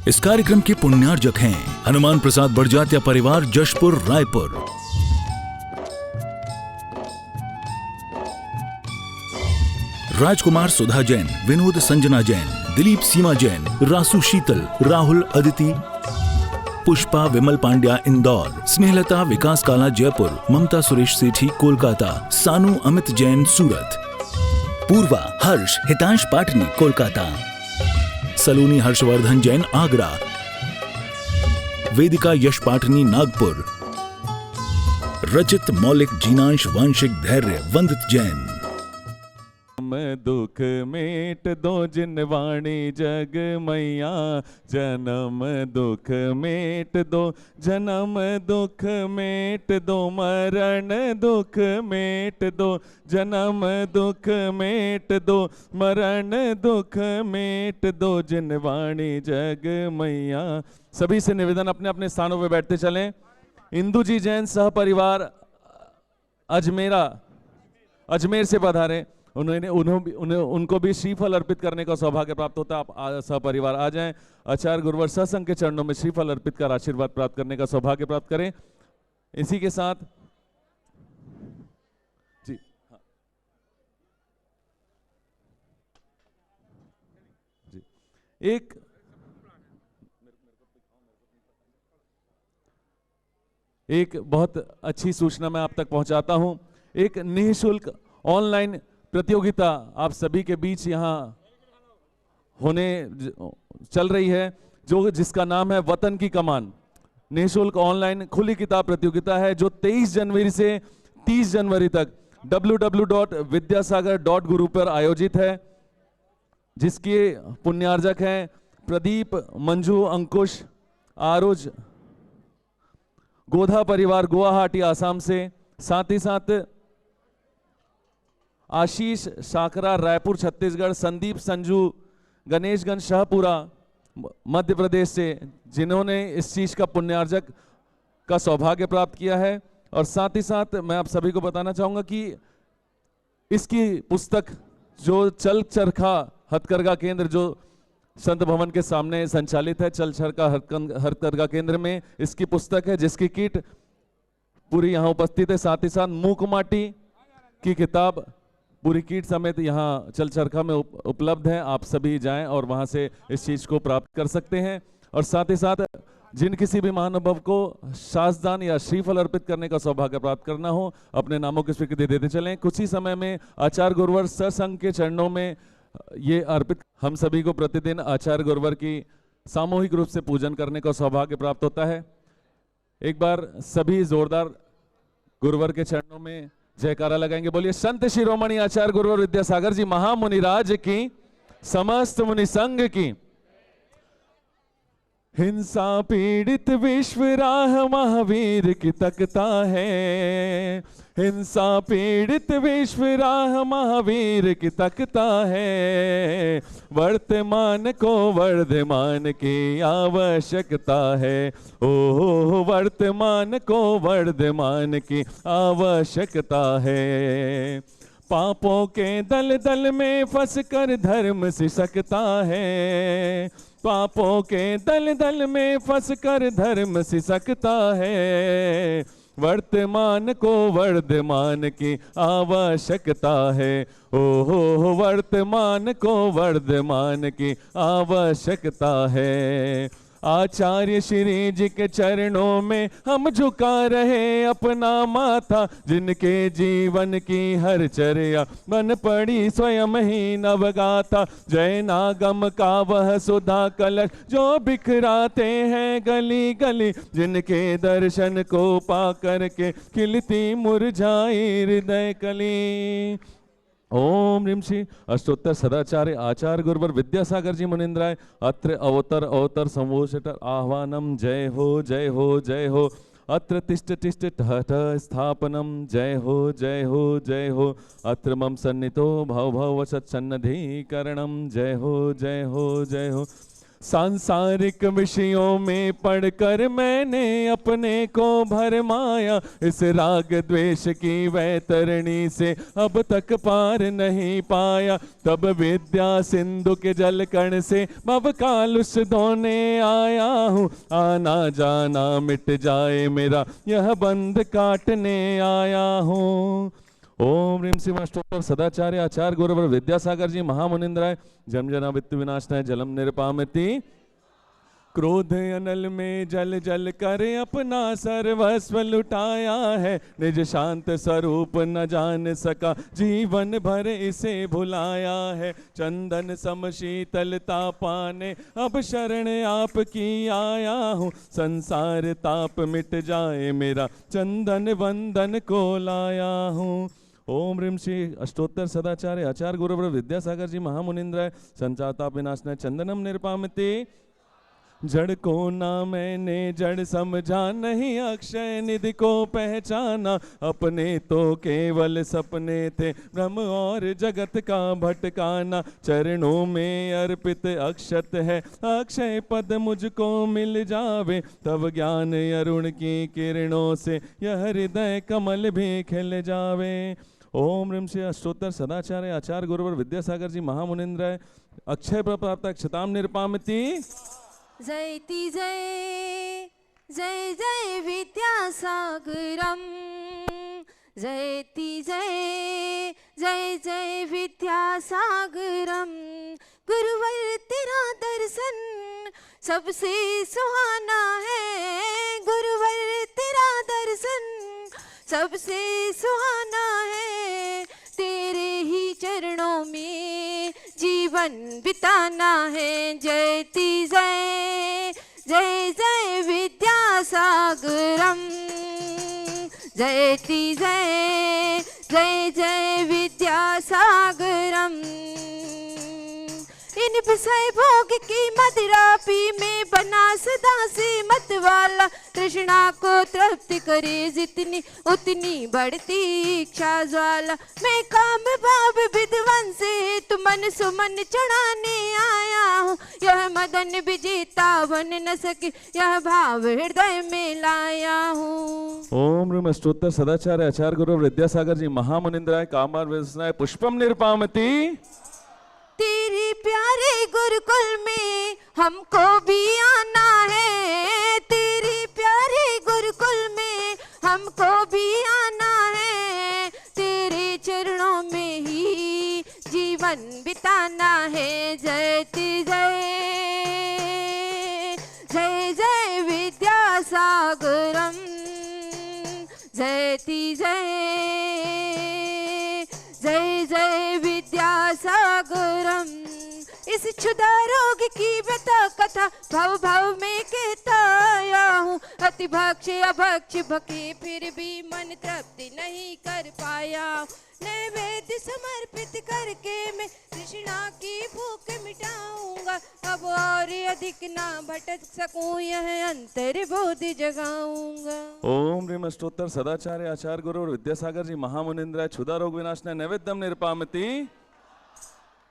इस कार्यक्रम के पुण्यार्जक हैं हनुमान प्रसाद बड़जात्या परिवार, जशपुर, रायपुर। राजकुमार सुधा जैन, विनोद संजना जैन, दिलीप सीमा जैन, रासु शीतल, राहुल अदिति, पुष्पा विमल पांड्या इंदौर, स्नेहलता विकास काला जयपुर, ममता सुरेश सेठी कोलकाता, सानू अमित जैन सूरत, पूर्वा हर्ष हितांश पाटनी कोलकाता, सलोनी हर्षवर्धन जैन आगरा, वेदिका यश पाटनी नागपुर, रचित मौलिक जीनांश वांशिक धैर्य वंदित जैन। दुख मेट दो जिनवाणी जग मैया, जन्म दुख मेट दो, जन्म दुख मेट दो, मरण दुख मेट दो, जन्म दुख मेट दो, मरण दुख मेट दो, जिनवाणी जग मैया। सभी से निवेदन अपने अपने स्थानों पर बैठते चलें। इंदु जी जैन सह परिवार अजमेर से पधारे, उनको भी श्रीफल अर्पित करने का सौभाग्य प्राप्त होता है। आप सपरिवार आ जाएं, आचार्य गुरुवर सत्संग के चरणों में श्रीफल अर्पित कर आशीर्वाद प्राप्त करने का सौभाग्य प्राप्त करें। इसी के साथ जी हाँ जी एक बहुत अच्छी सूचना मैं आप तक पहुंचाता हूं। एक निःशुल्क ऑनलाइन प्रतियोगिता आप सभी के बीच यहाँ होने चल रही है, जिसका नाम है वतन की कमान। निःशुल्क ऑनलाइन खुली किताब प्रतियोगिता है जो 23 जनवरी से 30 जनवरी तक www.vidyasagar.guru पर आयोजित है, जिसके पुण्यार्जक हैं प्रदीप, मंजू, अंकुश, आरुज, गोधा परिवार गुवाहाटी आसाम से, साथ ही साथ आशीष साकरा रायपुर छत्तीसगढ़, संदीप संजू गणेशगंज शाहपुरा मध्य प्रदेश से, जिन्होंने इस चीज का पुण्यार्जक का सौभाग्य प्राप्त किया है। और साथ ही साथ मैं आप सभी को बताना चाहूंगा कि इसकी पुस्तक जो चल चरखा हथकरघा केंद्र जो संत भवन के सामने संचालित है, चल चरखा हथकरघा केंद्र में इसकी पुस्तक है, जिसकी किट पूरी यहाँ उपस्थित है। साथ ही साथ मूकमाटी की किताब पूरी किट समेत यहाँ चल चरखा में उपलब्ध है। आप सभी जाएं और वहां से इस चीज को प्राप्त कर सकते हैं। और साथ ही साथ जिन किसी भी महानुभाव को शासदान या श्रीफल अर्पित करने का सौभाग्य प्राप्त करना हो, अपने नामों की स्वीकृति देते चलें। कुछ ही समय में आचार्य गुरुवर सत्संग के चरणों में ये अर्पित, हम सभी को प्रतिदिन आचार्य गुरुवर की सामूहिक रूप से पूजन करने का सौभाग्य प्राप्त होता है। एक बार सभी जोरदार गुरुवर के चरणों में जयकारा लगाएंगे। बोलिए संत शिरोमणि आचार्य गुरुवर विद्यासागर जी महामुनिराज की, समस्त मुनि संघ की। हिंसा पीड़ित विश्व राह महावीर की तकता है, हिंसा पीड़ित विश्व राह महावीर की तकता है, वर्तमान को वर्धमान की आवश्यकता है, ओ वर्तमान को वर्धमान की आवश्यकता है। पापों के दल दल में फंस कर धर्म सिसकता है, पापों के दल दल में फंस कर धर्म सिसकता है, वर्तमान को वर्धमान की आवश्यकता है, ओहो वर्तमान को वर्धमान की आवश्यकता है। आचार्य श्री जी के चरणों में हम झुका रहे अपना माथा, जिनके जीवन की हर चर्या बन पड़ी स्वयं ही नवगाथा। जय नागम का वह सुधा कलश जो बिखराते हैं गली गली, जिनके दर्शन को पा करके खिलती मुरझाई हृदय कली। ओम ह्रीं श्री अष्टोत्तर सदाचार्य आचार्य गुरुवर विद्यासागर जी मुनिंद्राय अत्र अवतर संवोषट आह्वानम। जय हो जय हो जय हो। अत्र तिष्ठ तिष्ठ ठठ स्थापनम। जय हो जय हो जय हो। अत्र मम सन्नितो भव भव सत्सन्निधिकरणम। जय हो जय हो जय हो। सांसारिक विषयों में पढ़कर मैंने अपने को भरमाया, इस राग द्वेष की वैतरणी से अब तक पार नहीं पाया। तब विद्या सिंधु के जल कण से भव कालुष धोने आया हूँ, आना जाना मिट जाए मेरा यह बंध काटने आया हूँ। ओम ह्रीं श्रीं अष्टोत्तर सदाचार्य आचार्य गुरुवर विद्यासागर जी महामुनिंद्राय जन्म जना वित्त विनाशनाय जलम निरपामति। क्रोध अनल में जल जल कर अपना सर्वस्व लुटाया है, निज शांत स्वरूप न जान सका जीवन भर इसे भुलाया है। चंदन सम शीतलता पाने अब शरण आपकी आया हूँ, संसार ताप मिट जाए मेरा चंदन वंदन को लाया हूँ। ओम ह्रीं श्री अष्टोत्तर सदाचार्य आचार्य गुरुवर विद्यासागर जी महामुनिंद्राय संचाताप विनाशनाय चंदनम निरपामते। जड़ को ना मैंने जड़ समझा, नहीं अक्षय निधि को पहचाना, अपने तो केवल सपने थे ब्रह्म और जगत का भटकाना। चरणों में अर्पित अक्षत है अक्षय पद मुझको मिल जावे, तब ज्ञान अरुण की किरणों से यह हृदय कमल भी खिल जावे। ओम ह्रीं श्री अष्टोत्तर सदाचार्य आचार्य गुरुवर विद्यासागर जी महामुनिंद्राय अक्षय प्राप्त क्षताम निरपामति। जयति जय जय जय विद्यासागरम, जयति जय जय जय विद्यासागरम। गुरुवर तेरा दर्शन सबसे सुहाना है, गुरुवर तेरा दर्शन सबसे सुहाना है। तेरे ही चरणों में जीवन बिताना है। जयति जय जय जय विद्यासागरम, जयति जय जय जय विद्यासागरम। इन विषय भोग की मदिरा पी में बना सदा से मत वाला, तृष्णा को तृप्त करे जितनी उतनी बढ़ती इच्छा ज्वाला। मैं काम भाव विद्वान से तु मन सुमन चढ़ाने आया हूँ, यह मदन विजेता बन न सके यह भाव हृदय में लाया हूँ। ओम ह्रीं अष्टोत्तर सदाचार्य आचार्य गुरु विद्यासागर जी महामुनिंद्राय कामार व्यसनाय पुष्पम निरपामति। तेरे प्यारे गुरुकुल में हमको भी आना है, तेरे प्यारे गुरुकुल में हमको भी आना है। तेरे चरणों में ही जीवन बिताना है। जयति जय जय जय विद्यासागरम, जयति जय जय जय विद्यासागरम। इस क्षुधा रोग की व्यथा कथा भव भव में कहता आया हूँ, अति भक्ष अभक्ष भके फिर भी मन तृप्ति नहीं कर पाया। नैवेद्य समर्पित करके मैं तृष्णा की भूख मिटाऊंगा, अब और अधिक ना भटक सकूं यह अंतर बोधि जगाऊंगा। ओम ह्रीं अष्टोत्तर सदाचार्य आचार्य गुरु विद्यासागर जी महामुनिंद्राय क्षुधा रोग विनाशनाय नैवेद्यम निरपामति।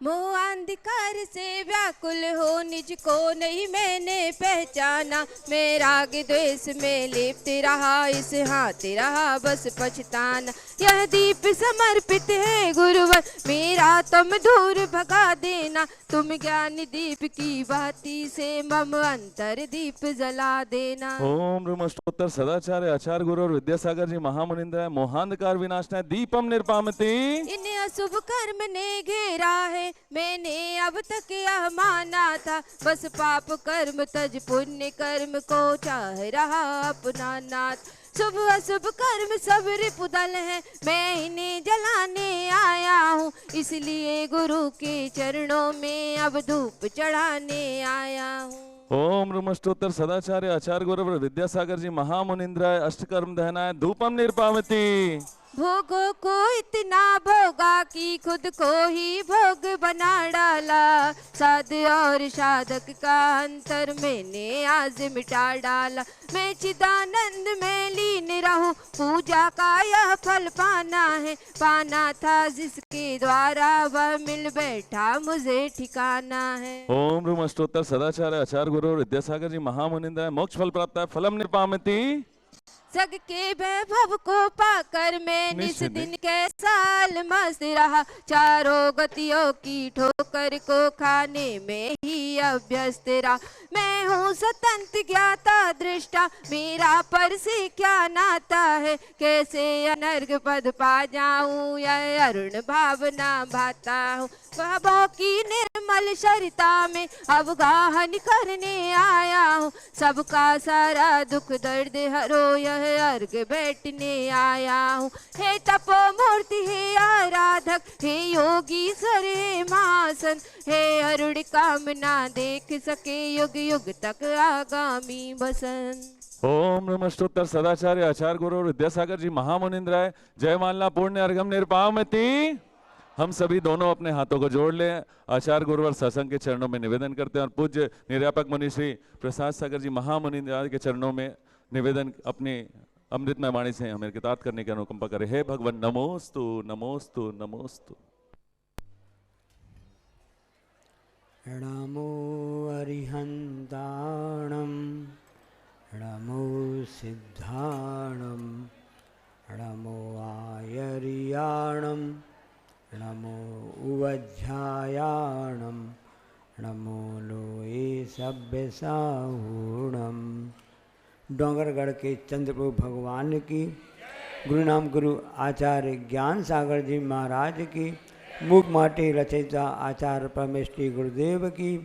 मोह अंधकार से व्याकुल हो निज को नहीं मैंने पहचाना, मैं राग द्वेष में लिप्त रहा इस हाथ रहा बस पछताना। यह दीप समर्पित है गुरुवर मेरा तुम दूर भगा देना, तुम ज्ञान दीप की भांति से मम अंतर दीप जला देना। ओम ह्रीं अष्टोत्तर सदाचार्य आचार्य गुरु विद्यासागर जी महामुनिंद्राय मोहांधकार विनाशनाय दीपम निरपामति। इन्हें अशुभ कर्म ने घेरा है, मैंने अब तक यह माना था, बस पाप कर्म तज पुण्य कर्म को चाह रहा अपना नाथ। शुभ अशुभ कर्म सब रिपुदल है, मैं इन्हें जलाने आया हूँ, इसलिए गुरु के चरणों में अब धूप चढ़ाने आया हूँ। ओम ह्रीं अष्टोत्तर सदाचार्य आचार्य गुरु विद्यासागर जी महामुनिंद्राय अष्टकर्म दहनाय धूपम निरपामति। भोगों को इतना भोगा कि खुद को ही भोग बना डाला। साध और साधक का अंतर मैंने आज मिटा डाला। मैं चिदानंद में लीन रहूं, पूजा का यह फल पाना है। पाना था जिसके द्वारा वह मिल बैठा, मुझे ठिकाना है। ओम रूम अष्टोत्तर सदाचार्य आचार्य गुरु विद्यासागर जी महामुनिंदा मोक्ष फल प्राप्त है फलम निपामति। जग के वैभव को पाकर मैं निस दिन कैसाल मस्त रहा। चारों गतियों की ठोकर को खाने में ही अभ्यस्त रहा। मैं हूँ स्वतंत्र ज्ञाता दृष्टा, मेरा पर से क्या नाता है। कैसे अनर्घ पद पा जाऊं, यह अरुण भावना भाता हूँ। भावों की निर्मल सरिता में अवगाहन करने आया हूँ। सबका सारा दुख दर्द हरो, यह अर्घ बैठने आया हूँ। हे तपो मूर्ति, हे आराधक, हे योगीश्वर, हे महासन, हे अरुण कामना देख सके युग युग तक आगामी बसन। ओम नमः अष्टोत्तर सदाचार्य आचार्य गुरु विद्यासागर जी महामुनिंद्राय जय मानला पूर्ण अर्घम निर्पामति। हम सभी दोनों अपने हाथों को जोड़ लें, आचार्य गुरुवर सत्संग के चरणों में निवेदन करते हैं और पूज्य निर्यापक मुनि श्री प्रसाद सागर जी महामुनिंद्र के चरणों में निवेदन अपने अमृतमय वाणी से हमें कृतार्थ करने की अनुकंपा करे। हे भगवान नमोस्तु नमोस्तु नमोस्तु। नमो अरिहन्ताणं नमो सिद्धाणं नमो आयर्याणं नमो उवज्झायाणं नमो लोये सभ्यसाहूणं। डोंगरगढ़ के चंद्रप्रभु भगवान की, गुरु नाम गुरु आचार्य ज्ञान सागर जी महाराज की, मूक माटी रचयिता आचार्य परमेश्वरी गुरुदेव की,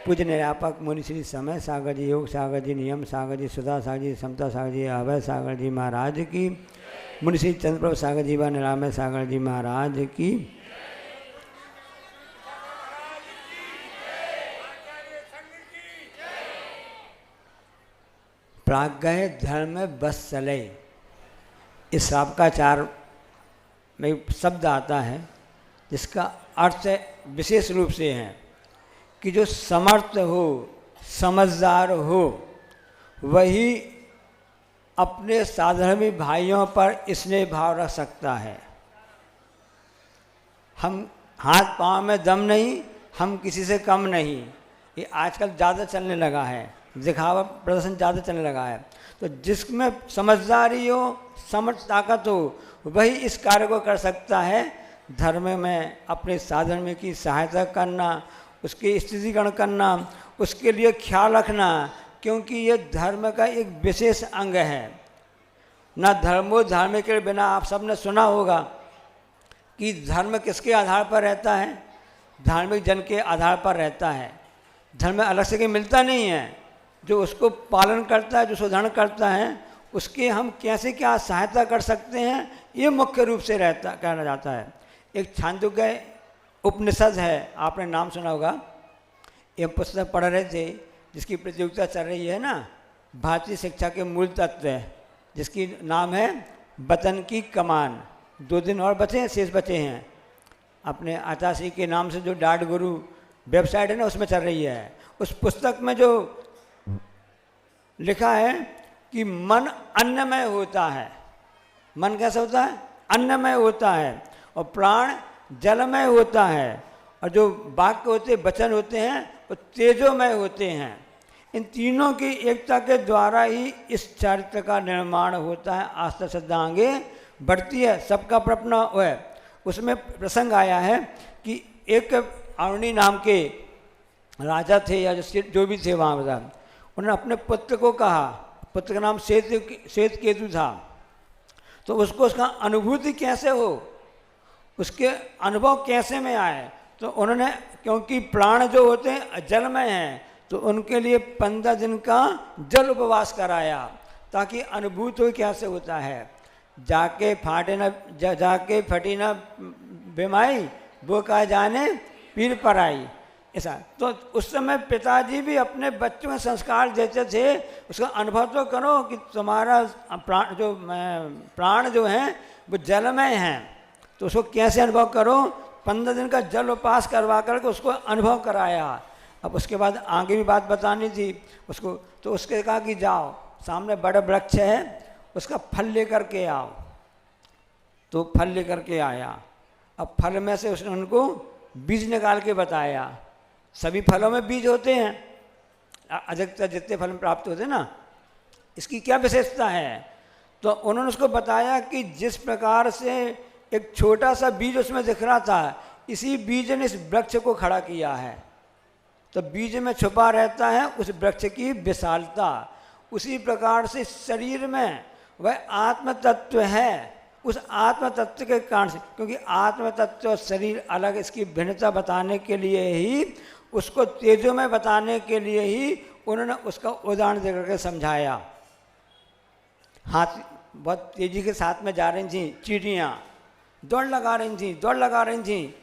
पूज्य निर्यापक मुनि श्री समय सागर जी, योग सागर जी, नियम सागर जी, सुधा सागर जी, समता सागर जी, अभय सागर जी महाराज की, मुनि श्री चंद्रप्रभु सागर जी व निरामय सागर जी महाराज की। प्राज्ञ धर्म बस चले, इस शाब्दिकाचार में शब्द आता है जिसका अर्थ विशेष रूप से है कि जो समर्थ हो, समझदार हो, वही अपने साधर्मी भाइयों पर स्नेह भाव रख सकता है। हम हाथ पांव में दम नहीं, हम किसी से कम नहीं, ये आजकल ज़्यादा चलने लगा है, दिखावा प्रदर्शन ज़्यादा चलने लगा है। तो जिसमें समझदारी हो, समर्थ ताकत हो, वही इस कार्य को कर सकता है। धर्म में अपने साधर्मी की सहायता करना, उसकी स्थितिकरण करना, उसके लिए ख्याल रखना, क्योंकि ये धर्म का एक विशेष अंग है। ना धर्मो धार्मिक के बिना, आप सबने सुना होगा कि धर्म किसके आधार पर रहता है, धार्मिक जन के आधार पर रहता है। धर्म अलग से कहीं मिलता नहीं है, जो उसको पालन करता है, जो सुधारण करता है, उसके हम कैसे क्या सहायता कर सकते हैं, ये मुख्य रूप से रहता कहना जाता है। एक छांदोग्य उपनिषद है, आपने नाम सुना होगा, ये पुस्तक पढ़ रहे थे जिसकी प्रतियोगिता चल रही है ना, भारतीय शिक्षा के मूल तत्व, जिसकी नाम है वतन की कमान। 2 दिन और बचे हैं, शेष बचे हैं। अपने आचार्य के नाम से जो डाट गुरु वेबसाइट है ना, उसमें चल रही है। उस पुस्तक में जो लिखा है कि मन अन्नमय होता है। मन कैसा होता है? अन्नमय होता है। और प्राण जलमय होता है। और जो वाक्य होते, वचन होते हैं, वो तेजोमय होते हैं। इन तीनों की एकता के द्वारा ही इस चरित्र का निर्माण होता है। आस्था श्रद्धा आगे बढ़ती है, सबका अपना है। उसमें प्रसंग आया है कि एक अरुणी नाम के राजा थे, या जो भी थे वहाँ पर, उन्होंने अपने पुत्र को कहा, पुत्र का नाम श्वेत केतु था, तो उसको उसका अनुभूति कैसे हो, उसके अनुभव कैसे में आए, तो उन्होंने, क्योंकि प्राण जो होते हैं जलमय हैं, तो उनके लिए 15 दिन का जल उपवास कराया, ताकि अनुभूत हो कैसे होता है। जाके फटी न बेमाई, वो कहा जाने पीर पर आई, ऐसा। तो उस समय पिताजी भी अपने बच्चों में संस्कार देते थे, उसका अनुभव तो करो कि तुम्हारा प्राण जो हैं वो जलमय हैं, तो उसको कैसे अनुभव करो? 15 दिन का जल उपास करवा करके उसको अनुभव कराया। अब उसके बाद आगे भी बात बतानी थी उसको, तो उसके कहा कि जाओ सामने बड़ा वृक्ष है, उसका फल लेकर के आओ। तो फल लेकर के आया। अब फल में से उसने उनको बीज निकाल के बताया। सभी फलों में बीज होते हैं, अधिकतर जितने फल प्राप्त होते हैं ना, इसकी क्या विशेषता है? तो उन्होंने उसको बताया कि जिस प्रकार से एक छोटा सा बीज उसमें दिख रहा था, इसी बीज ने इस वृक्ष को खड़ा किया है। तो बीज में छुपा रहता है उस वृक्ष की विशालता। उसी प्रकार से शरीर में वह आत्म तत्व है, उस आत्म तत्व के कारण से, क्योंकि आत्म तत्व और शरीर अलग, इसकी भिन्नता बताने के लिए ही, उसको तेजो में बताने के लिए ही उन्होंने उसका उदाहरण देकर के समझाया। हाथी बहुत तेजी के साथ में जा रही थी, चींटियाँ दौड़ लगा रही थी।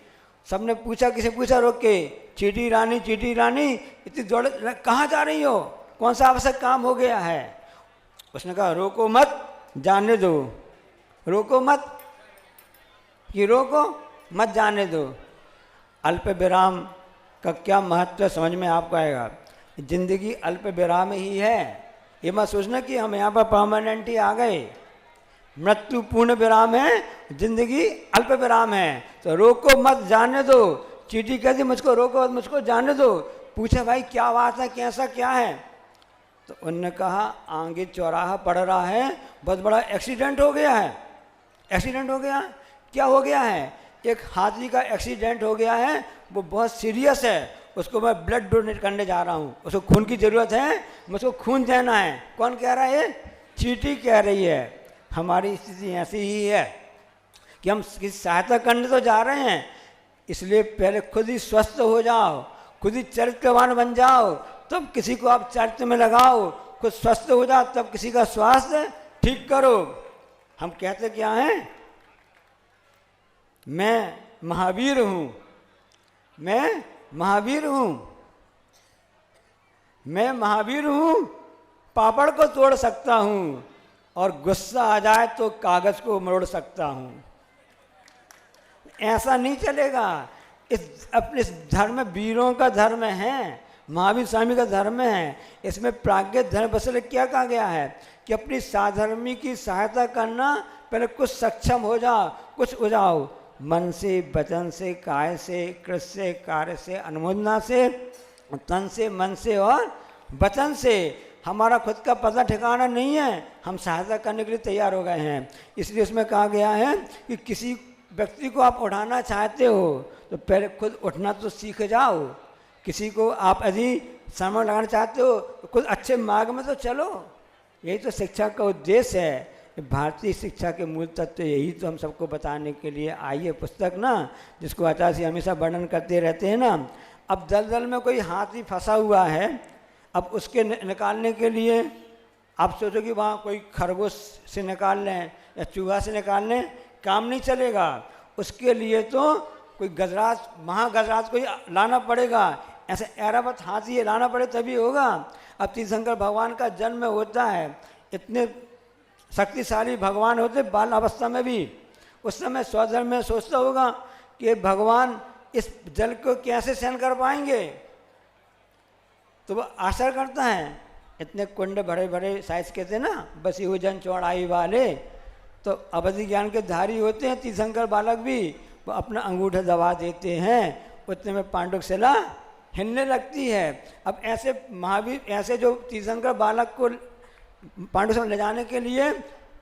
सबने पूछा, किसी पूछा रोक के, चींटी रानी इतनी दौड़ कहाँ जा रही हो? कौन सा आवश्यक काम हो गया है? उसने कहा रोको मत, जाने दो। रोको मत कि रोको मत, जाने दो। अल्प विराम का क्या महत्व समझ में आपको आएगा। जिंदगी अल्प विराम ही है। ये मत सोचना कि हम यहाँ पर परमानेंट ही आ गए। मृत्यु पूर्ण विराम है, जिंदगी अल्प विराम है। तो रोको मत, जाने दो। चींटी कहती मुझको रोको मत, मुझको जाने दो। पूछा भाई क्या बात है, कैसा क्या है? तो उन्होंने कहा आगे चौराहा पड़ रहा है, बहुत बड़ा एक्सीडेंट हो गया है। एक्सीडेंट हो गया? क्या हो गया है? एक हाथी का एक्सीडेंट हो गया है, वो बहुत सीरियस है। उसको मैं ब्लड डोनेट करने जा रहा हूँ, उसको खून की ज़रूरत है, मुझको खून देना है। कौन कह रहा है? चींटी कह रही है। हमारी स्थिति ऐसी ही है कि हम किसी सहायता करने तो जा रहे हैं, इसलिए पहले खुद ही स्वस्थ हो जाओ, खुद ही चरित्रवान बन जाओ, तब किसी को आप चरित्र में लगाओ। खुद स्वस्थ हो जाओ तब किसी का स्वास्थ्य ठीक करो। हम कहते क्या हैं? मैं महावीर हूँ, मैं महावीर हूँ, मैं महावीर हूँ, पापड़ को तोड़ सकता हूँ और गुस्सा आ जाए तो कागज को मरोड़ सकता हूँ। ऐसा नहीं चलेगा। अपने इस धर्म वीरों का धर्म है, महावीर स्वामी का धर्म है। इसमें प्राज्ञ धर्म बसल क्या कहा गया है कि अपनी साधर्मी की सहायता करना, पहले कुछ सक्षम हो जाओ, कुछ हो जाओ, मन से, वचन से, काय से, कृत से, कार्य से, अनुमोदना से, तन से, मन से और वचन से। हमारा खुद का पता ठिकाना नहीं है, हम सहायता करने के लिए तैयार हो गए हैं। इसलिए उसमें कहा गया है कि किसी व्यक्ति को आप उठाना चाहते हो तो पहले खुद उठना तो सीख जाओ। किसी को आप यदि समय लगाना चाहते हो तो खुद अच्छे मार्ग में तो चलो। यही तो शिक्षा का उद्देश्य है। भारतीय शिक्षा के मूल तत्व यही तो हम सबको बताने के लिए आई है पुस्तक ना, जिसको आचार्य जी हमेशा वर्णन करते रहते हैं ना। अब दलदल में कोई हाथी फंसा हुआ है, अब उसके निकालने के लिए आप सोचो कि वहाँ कोई खरगोश से निकाल लें या चूहा से निकाल लें, काम नहीं चलेगा। उसके लिए तो कोई गजराज, महागजराज कोई लाना पड़ेगा। ऐसे ऐरावत हाथी लाना पड़े तभी होगा। अब तीर्थंकर भगवान का जन्म होता है, इतने शक्तिशाली भगवान होते बाल अवस्था में भी, उस समय स्वधर्म में सोचता होगा कि भगवान इस जल को कैसे सहन कर पाएंगे, तो वो आशा करता है। इतने कुंड बड़े बड़े साइज के थे ना, बसी हुजन चौड़ाई वाले, तो अवधि ज्ञान के धारी होते हैं तीर्थंकर बालक भी, वो अपना अंगूठा दबा देते हैं, उतने में पांडुक शिला हिलने लगती है। अब ऐसे महावीर, ऐसे जो तीर्थंकर बालक को पांडु से ले जाने के लिए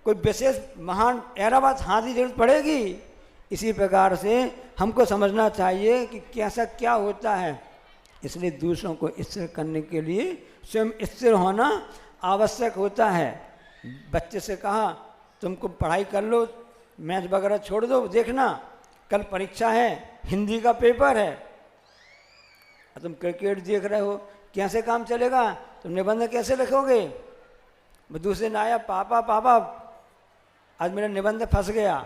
कोई विशेष महान ऐरावत हाथी जरूरत पड़ेगी। इसी प्रकार से हमको समझना चाहिए कि कैसा क्या होता है। इसलिए दूसरों को स्थिर करने के लिए स्वयं स्थिर होना आवश्यक होता है। बच्चे से कहा तुमको पढ़ाई कर लो, मैथ वगैरह छोड़ दो, देखना कल परीक्षा है, हिंदी का पेपर है, तुम क्रिकेट देख रहे हो, कैसे काम चलेगा? तुम निबंध कैसे लिखोगे? दूसरे ने आया, पापा पापा आज मेरा निबंध फंस गया।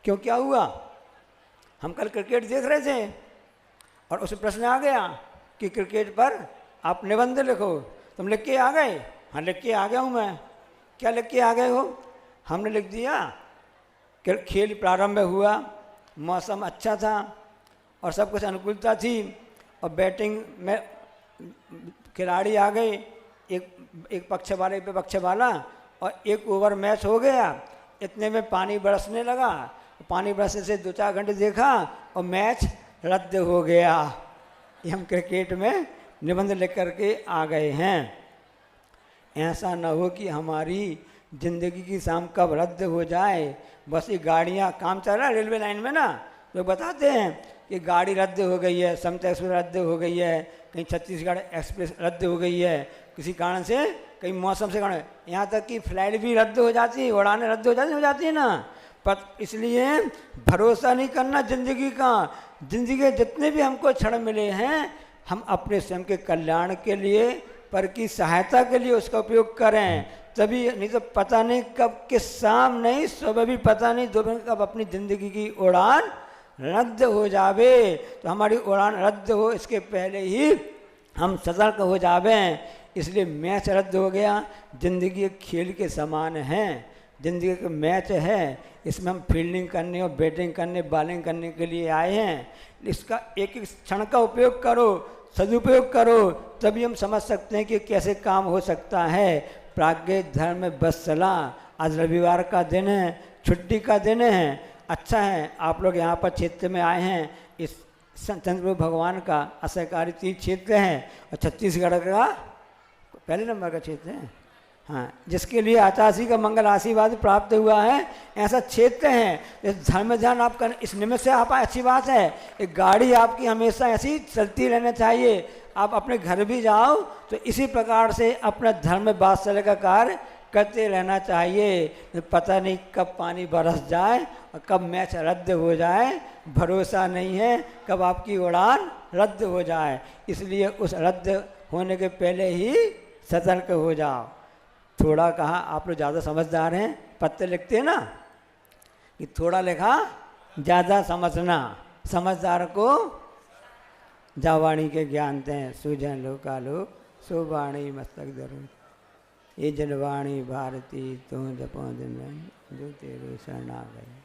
क्यों, क्या हुआ? हम कल क्रिकेट देख रहे थे और उसे प्रश्न आ गया कि क्रिकेट पर आप निबंध लिखो। तुम लिख के आ गए? हाँ लिख के आ गया हूँ मैं। क्या लिख के आ गए हो? हमने लिख दिया खेल प्रारंभ हुआ, मौसम अच्छा था और सब कुछ अनुकूलता थी और बैटिंग में खिलाड़ी आ गए, एक पक्ष वाले पे पक्ष वाला, और 1 ओवर मैच हो गया। इतने में पानी बरसने लगा, पानी बरसने से 2-4 घंटे देखा और मैच रद्द हो गया। ये हम क्रिकेट में निबंध लिख करके आ गए हैं। ऐसा न हो कि हमारी ज़िंदगी की शाम कब रद्द हो जाए। बस ये गाड़ियाँ, काम चल रहा है रेलवे लाइन में ना, लोग बताते हैं कि गाड़ी रद्द हो गई है, समता एक्सप्रेस रद्द हो गई है, कहीं छत्तीसगढ़ एक्सप्रेस रद्द हो गई है किसी कारण से, कहीं मौसम से कारण, यहाँ तक कि फ्लाइट भी रद्द हो जाती है, उड़ानें रद्द हो जाती है ना। पर इसलिए भरोसा नहीं करना ज़िंदगी का। ज़िंदगी के जितने भी हमको क्षण मिले हैं, हम अपने स्वयं के कल्याण के लिए, पर की सहायता के लिए उसका उपयोग करें, तभी। नहीं तो पता नहीं कब किस शाम नहीं, सुबह भी पता नहीं, दोपहर कब अपनी ज़िंदगी की उड़ान रद्द हो जावे। तो हमारी उड़ान रद्द हो इसके पहले ही हम सतर्क हो जावें। इसलिए मैच रद्द हो गया। ज़िंदगी एक खेल के समान है, ज़िंदगी एक मैच है, इसमें हम फील्डिंग करने और बैटिंग करने, बॉलिंग करने के लिए आए हैं। इसका एक एक क्षण का उपयोग करो, सदुपयोग करो, तभी हम समझ सकते हैं कि कैसे काम हो सकता है। प्राज्ञ धर्म बत्सला, आज रविवार का दिन है, छुट्टी का दिन है। अच्छा है आप लोग यहाँ पर क्षेत्र में आए हैं। इस चंद्रप्रभु भगवान का असहकारी तीर्थ क्षेत्र है और छत्तीसगढ़ का पहले नंबर का क्षेत्र है, हाँ, जिसके लिए आचार्य का मंगल आशीर्वाद प्राप्त हुआ है, ऐसा क्षेत्र है। इस धर्म ध्यान आप कर, इस निमित्त से आप अच्छी बात है। एक गाड़ी आपकी हमेशा ऐसी चलती रहना चाहिए। आप अपने घर भी जाओ तो इसी प्रकार से अपना धर्म वात्सल्य का कार्य करते रहना चाहिए। पता नहीं कब पानी बरस जाए और कब मैच रद्द हो जाए, भरोसा नहीं है कब आपकी उड़ान रद्द हो जाए। इसलिए उस रद्द होने के पहले ही सतर्क हो जाओ। थोड़ा कहा, आप लोग ज़्यादा समझदार हैं, पत्ते लिखते हैं ना कि थोड़ा लिखा ज़्यादा समझना। समझदार को जावाणी के ज्ञानते हैं, सूझन लोकालोक सुवाणी मस्तक धरो। ये जनवाणी भारती तो जपो दिन जो तेरे शरण आ गए।